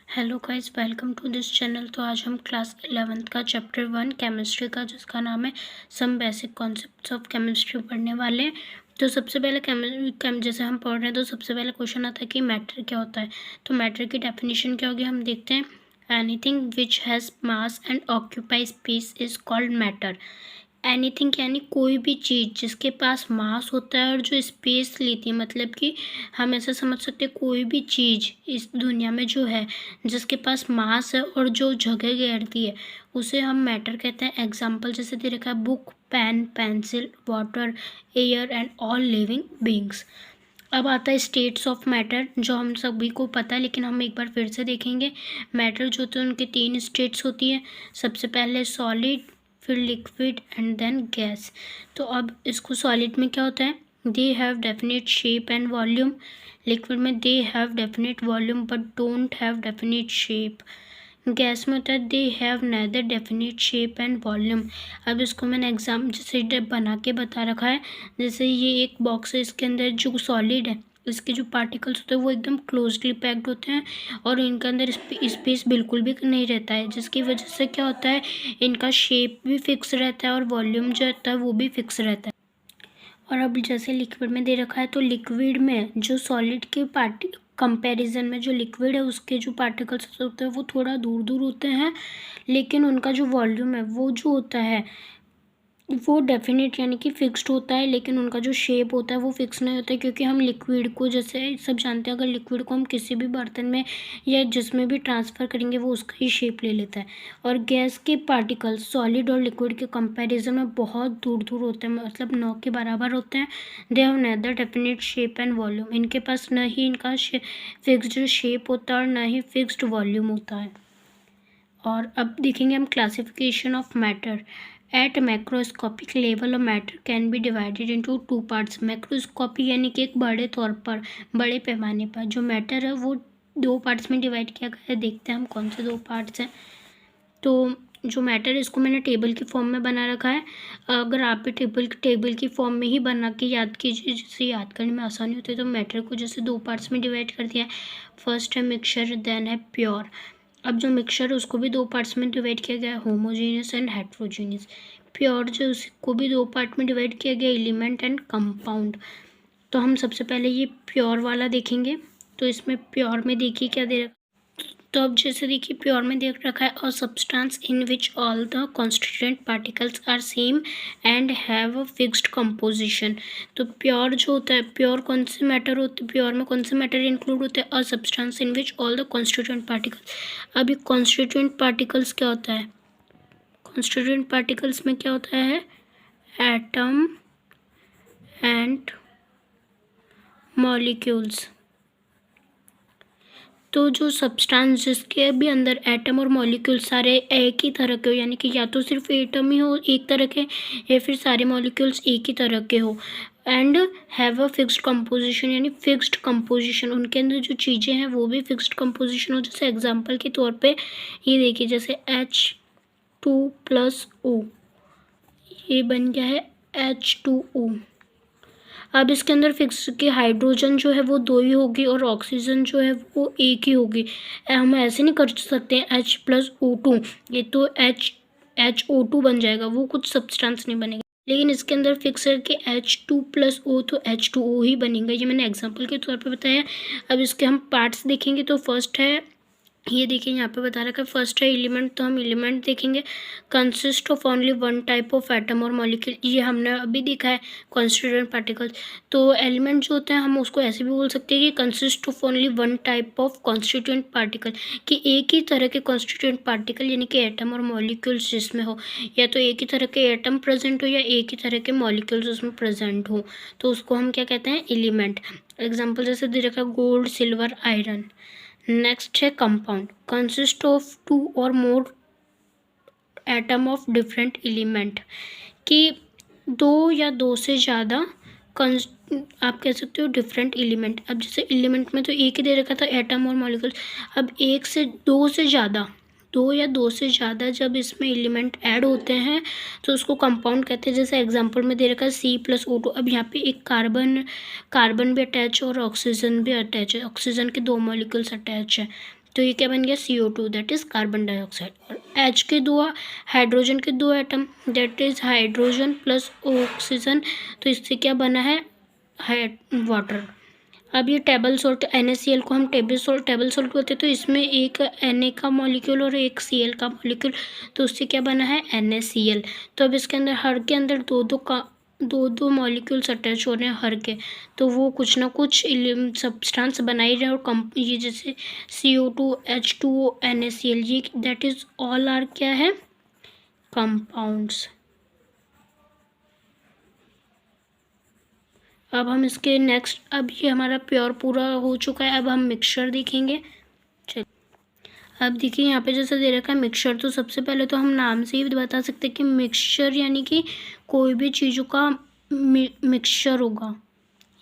Hello guys, welcome to this channel. तो आज हम क्लास 11th का चैप्टर 1 केमिस्ट्री का जिसका नाम है some basic concepts of chemistry पढ़ने वाले हैं। तो सबसे पहले जैसे हम पढ़ रहे हैं तो सबसे पहले क्वेश्चन आता है कि मैटर क्या होता है। तो मैटर की डेफिनेशन क्या होगी हम देखते हैं। Anything which has mass and occupy space is called matter. Anything यानी कोई भी चीज़ जिसके पास मास होता है और जो स्पेस लेती है, मतलब कि हम ऐसा समझ सकते हैं कोई भी चीज़ इस दुनिया में जो है जिसके पास मास है और जो जगह घेरती है उसे हम मैटर कहते हैं। एग्जाम्पल जैसे दे रखा है book, pen, pencil, water, air and all living beings. अब आता है स्टेट्स ऑफ मैटर जो हम सभी को पता है, लेकिन हम एक बार फिर से देखेंगे। मैटर जो होते हैं उनके 3 स्टेट्स होती है। सबसे पहले सॉलिड, फिर लिक्विड एंड देन गैस। तो अब इसको सॉलिड में क्या होता है, they have definite shape and volume. Liquid में they have definite volume but don't have definite shape. Gas में होता है they have neither definite shape and volume. अब इसको मैंने एग्जाम जैसे बना के बता रखा है। जैसे ये एक बॉक्स है, इसके अंदर जो सॉलिड है इसके जो पार्टिकल्स होते हैं वो एकदम क्लोजली पैक्ड होते हैं और इनके अंदर स्पेस बिल्कुल भी नहीं रहता है, जिसकी वजह से क्या होता है इनका शेप भी फिक्स रहता है और वॉल्यूम जो होता है वो भी फिक्स रहता है। और अब जैसे लिक्विड में दे रखा है तो लिक्विड में जो सॉलिड के कंपैरिजन में जो लिक्विड है उसके जो पार्टिकल्स होते हैं वो थोड़ा दूर दूर होते हैं, लेकिन उनका जो वॉल्यूम है वो जो होता है वो डेफिनेट यानी कि फिक्स्ड होता है, लेकिन उनका जो शेप होता है वो फिक्स नहीं होता है। क्योंकि हम लिक्विड को जैसे सब जानते हैं, अगर लिक्विड को हम किसी भी बर्तन में या जिसमें भी ट्रांसफ़र करेंगे वो उसका ही शेप ले लेता है। और गैस के पार्टिकल्स सॉलिड और लिक्विड के कंपैरिजन में बहुत दूर दूर होते हैं, मतलब 9 के बराबर होते हैं। They have neither definite shape and volume. इनके पास न ही इनका फिक्स्ड शेप होता है और न ही फिक्स्ड वॉल्यूम होता है। और अब देखेंगे हम classification of matter. At macroscopic level of matter can be divided into 2 parts. Macroscopy यानी कि एक बड़े तौर पर, बड़े पैमाने पर जो मैटर है वो 2 पार्ट्स में डिवाइड किया गया है। देखते हैं हम कौन से 2 पार्ट्स हैं। तो जो मैटर है इसको मैंने टेबल की फॉर्म में बना रखा है। अगर आप भी टेबल की फॉर्म में ही बना के याद कीजिए, जिससे याद करने में आसानी होती है। तो मैटर को जैसे 2 पार्ट्स में डिवाइड कर दिया है। फर्स्ट है मिक्सचर, देन है प्योर। अब जो मिक्सचर है उसको भी 2 पार्ट्स में डिवाइड किया गया है, होमोजेनियस एंड हेट्रोजेनियस। प्योर जो उसको भी 2 पार्ट में डिवाइड किया गया, एलिमेंट एंड कंपाउंड। तो हम सबसे पहले ये प्योर वाला देखेंगे। तो इसमें प्योर में देखिए क्या दे रखा। तो अब जैसे देखिए प्योर में देख रखा है a substance in which all the constituent particles are same and have a fixed composition. तो प्योर जो होता है, प्योर कौन से मैटर होते हैं, प्योर में कौन से मैटर इंक्लूड होते हैं, अ substance in which all the constituent particles. अब ये कॉन्स्टिट्यूएंट पार्टिकल्स क्या होता है, कॉन्स्टिट्यूएंट पार्टिकल्स में क्या होता है, एटम एंड मॉलिक्यूल्स। तो जो सब्सटेंस जिसके भी अंदर एटम और मॉलिक्यूल सारे एक ही तरह के हो, यानी कि या तो सिर्फ एटम ही हो एक तरह के या फिर सारे मॉलिक्यूल्स एक ही तरह के हो, and have a fixed composition यानी फिक्स्ड कंपोजिशन, उनके अंदर जो चीज़ें हैं वो भी फिक्स्ड कंपोजिशन हो। जैसे एग्जांपल के तौर पे ये देखिए, जैसे H2+O, ये बन गया है H2O। अब इसके अंदर फिक्स कि हाइड्रोजन जो है वो 2 ही होगी और ऑक्सीजन जो है वो 1 ही होगी। हम ऐसे नहीं कर सकते हैं H+O2, ये तो HO2 बन जाएगा, वो कुछ सब्सटेंस नहीं बनेगा। लेकिन इसके अंदर फिक्स है कि H2+O तो H2O ही बनेगा। ये मैंने एग्जांपल के तौर पे बताया। अब इसके हम पार्ट्स देखेंगे। तो फर्स्ट है, ये देखिए यहाँ पे बता रखा है फर्स्ट है एलिमेंट। तो हम एलिमेंट देखेंगे, consist of only 1 type of atom और मॉलिक्यूल। ये हमने अभी देखा है कॉन्स्टिट्यूएंट पार्टिकल्स। तो एलिमेंट जो होते हैं हम उसको ऐसे भी बोल सकते हैं कि consist of only 1 type of constituent particle, कि एक ही तरह के कॉन्स्टिट्यूएंट पार्टिकल यानी कि एटम और मॉलिक्यूल्स जिसमें हो, या तो एक ही तरह के एटम प्रेजेंट हो या एक ही तरह के मॉलिक्यूल्स उसमें प्रेजेंट हो, तो उसको हम क्या कहते हैं, एलिमेंट। एग्जाम्पल जैसे दे रखा है गोल्ड, सिल्वर, आयरन। नेक्स्ट है कंपाउंड, कंसिस्ट ऑफ 2 और मोर एटम ऑफ डिफरेंट एलिमेंट, कि 2 या 2 से ज़्यादा आप कह सकते हो डिफरेंट एलिमेंट। अब जैसे एलिमेंट में तो एक ही दे रखा था एटम और मॉलिक्यूल। अब 1 से 2 से ज़्यादा, 2 या 2 से ज़्यादा जब इसमें एलिमेंट ऐड होते हैं तो उसको कंपाउंड कहते हैं। जैसे एग्जांपल में दे रखा है C+O2। अब यहाँ पे एक कार्बन भी अटैच है और ऑक्सीजन भी अटैच है, ऑक्सीजन के 2 मॉलिक्यूल्स अटैच है। तो ये क्या बन गया CO2 that is carbon dioxide. और H के दो हाइड्रोजन के दो atom that is hydrogen plus oxygen, तो इससे क्या बना है वाटर। अब ये टेबल सॉल्ट NaCl को हम टेबल सॉल्ट बोलते हैं, तो इसमें एक Na का मॉलिक्यूल और एक Cl का मॉलिक्यूल, तो उससे क्या बना है NaCl। तो अब इसके अंदर हर के अंदर दो मॉलिक्यूल्स अटैच हो रहे हैं हर के, तो वो कुछ ना कुछ सब्सटेंस बना ही रहे हैं। और ये जैसे CO2 H2O NaCl ये दैट इज़ ऑल आर क्या है कंपाउंड्स। अब हम इसके नेक्स्ट, अब ये हमारा प्योर पूरा हो चुका है, अब हम मिक्सचर देखेंगे। चलिए अब देखिए यहाँ पे जैसे दे रखा है मिक्सचर, तो सबसे पहले तो हम नाम से ही बता सकते हैं कि मिक्सचर यानी कि कोई भी चीज़ों का मिक्सचर होगा,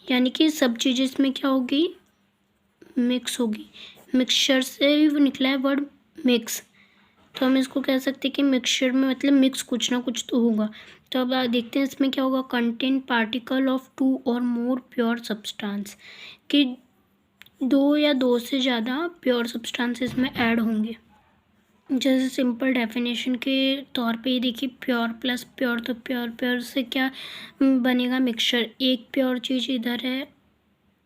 यानी कि सब चीज़ें इसमें क्या होगी मिक्स होगी। मिक्सचर से ही वो निकला है वर्ड मिक्स, तो हम इसको कह सकते हैं कि मिक्सचर में मतलब मिक्स कुछ ना कुछ तो होगा। तो अब देखते हैं इसमें क्या होगा, कंटेन पार्टिकल ऑफ 2 और मोर प्योर सब्सटेंस, कि 2 या 2 से ज़्यादा प्योर सब्सटेंस इसमें ऐड होंगे। जैसे सिंपल डेफिनेशन के तौर पे ये देखिए प्योर प्लस प्योर, तो प्योर से क्या बनेगा मिक्सचर। एक प्योर चीज़ इधर है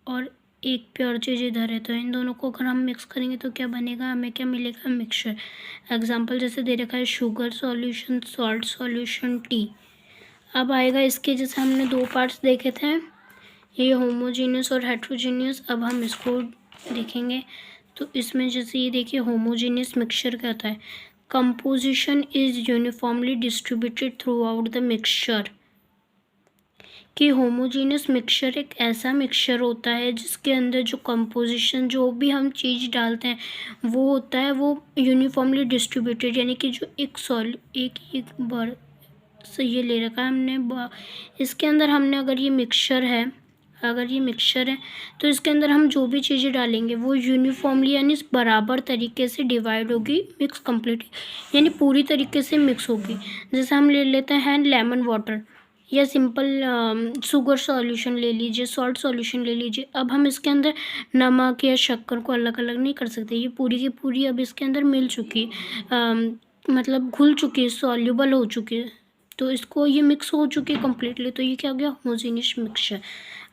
और एक प्योर चीज़ इधर है, तो इन दोनों को अगर हम मिक्स करेंगे तो क्या बनेगा, हमें क्या मिलेगा मिक्सचर। एग्जांपल जैसे दे रखा है sugar solution, salt solution, T. अब आएगा इसके जैसे हमने 2 पार्ट्स देखे थे, ये होमोजीनियस और हेट्रोजीनियस। अब हम इसको देखेंगे, तो इसमें जैसे ये देखिए होमोजीनियस मिक्सचर क्या होता है, composition is uniformly distributed through out the mixture. कि होमोजीनियस मिक्सचर एक ऐसा मिक्सचर होता है जिसके अंदर जो कंपोजिशन जो भी हम चीज़ डालते हैं वो होता है वो यूनिफॉर्मली डिस्ट्रीब्यूटेड, यानी कि जो एक बार से ये ले रखा है हमने इसके अंदर हमने अगर ये मिक्सचर है तो इसके अंदर हम जो भी चीज़ें डालेंगे वो यूनिफॉर्मली यानी बराबर तरीके से डिवाइड होगी, मिक्स कंप्लीट यानी पूरी तरीके से मिक्स होगी। जैसे हम ले लेते हैं लेमन वाटर या सिंपल शुगर सॉल्यूशन ले लीजिए, सॉल्ट सॉल्यूशन ले लीजिए। अब हम इसके अंदर नमक या शक्कर को अलग अलग नहीं कर सकते, ये पूरी की पूरी अब इसके अंदर मिल चुकी मतलब घुल चुकी है, सॉल्युबल हो चुकी है, तो इसको ये मिक्स हो चुकी है कम्प्लीटली, तो ये क्या हो गया होमोजीनियस मिक्सचर।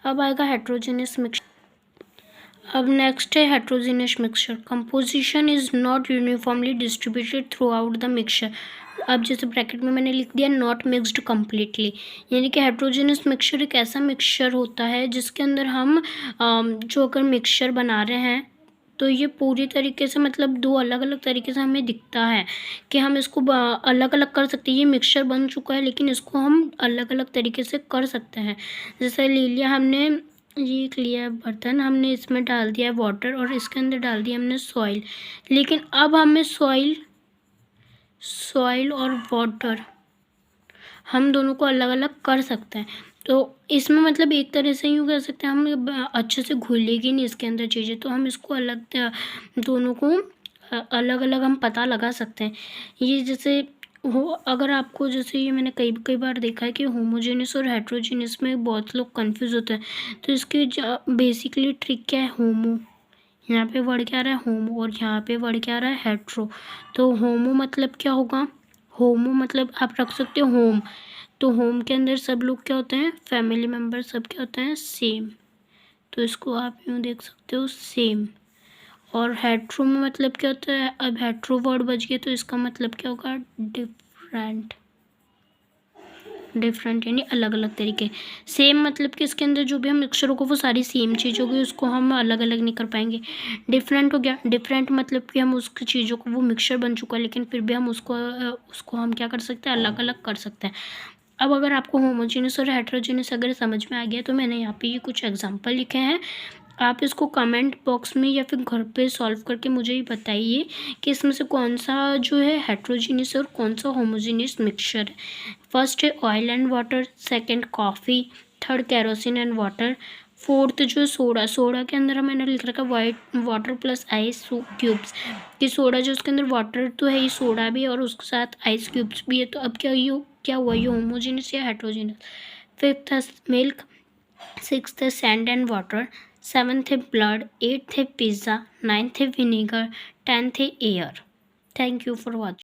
अब आएगा हेट्रोजीनियस मिक्सचर। अब नेक्स्ट है heterogeneous mixture, composition is not uniformly distributed through out the mixture. अब जैसे ब्रैकेट में मैंने लिख दिया नॉट मिक्सड कम्प्लीटली, यानी कि हेट्रोजीनियस मिक्सचर एक ऐसा मिक्सचर होता है जिसके अंदर हम जो अगर मिक्सचर बना रहे हैं तो ये पूरी तरीके से मतलब 2 अलग अलग तरीके से हमें दिखता है कि हम इसको अलग अलग कर सकते हैं। ये मिक्सचर बन चुका है लेकिन इसको हम अलग अलग तरीके से कर सकते हैं। जैसे ले लिया हमने ये लिया बर्तन, हमने इसमें डाल दिया वाटर और इसके अंदर डाल दिया हमने सॉइल, लेकिन अब हमें सॉइल और वाटर हम दोनों को अलग अलग कर सकते हैं। तो इसमें मतलब एक तरह से यूँ कह सकते हैं हम अच्छे से घुलेगी नहीं इसके अंदर चीज़ें, तो हम इसको अलग दोनों को अलग अलग हम पता लगा सकते हैं। ये जैसे हो अगर आपको जैसे ये मैंने कई बार देखा है कि होमोजेनियस और हेट्रोजीनियस में बहुत लोग कंफ्यूज होते हैं, तो इसकी बेसिकली ट्रिक क्या है, होमो यहाँ पे वर्ड क्या आ रहा है होमो और यहाँ पे वर्ड क्या आ रहा है हेट्रो। तो होमो मतलब क्या होगा, होमो मतलब आप रख सकते हो होम, तो होम के अंदर सब लोग क्या होते हैं फैमिली मेम्बर सब क्या होते हैं सेम, तो इसको आप यूँ देख सकते हो सेम। और हेट्रो में मतलब क्या होता है, अब हेट्रो वर्ड बच गया तो इसका मतलब क्या होगा डिफरेंट यानी अलग अलग तरीके। सेम मतलब कि इसके अंदर जो भी हम मिक्सचर होगा वो सारी सेम चीज़ होगी, उसको हम अलग अलग नहीं कर पाएंगे। डिफरेंट हो गया, डिफरेंट मतलब कि हम उसकी चीज़ों को वो मिक्सचर बन चुका है लेकिन फिर भी हम उसको हम क्या कर सकते हैं अलग अलग कर सकते हैं। अब अगर आपको होमोजीनियस और हेट्रोजीनियस अगर समझ में आ गया तो मैंने यहाँ पे ये कुछ एग्जांपल लिखे हैं, आप इसको कमेंट बॉक्स में या फिर घर पे सॉल्व करके मुझे ही बताइए कि इसमें से कौन सा जो है हेट्रोजीनियस और कौन सा होमोजीनियस मिक्सचर है। फर्स्ट है oil and water, second coffee, third kerosene and water, fourth जो है सोडा के अंदर मैंने लिख रखा white water plus ice cubes, कि सोडा जो उसके अंदर वाटर तो है ही सोडा भी और उसके साथ आइस क्यूब्स भी है, तो अब क्या हुआ ये होमोजीनियस या हेट्रोजीनियस। फिफ्थ है मिल्क, सिक्स्थ है सैंड एंड वाटर, सेवन्थ है ब्लड, एट्थ है पिज़्ज़ा, नाइन्थ है विनेगर, 10th है air. Thank you for watching.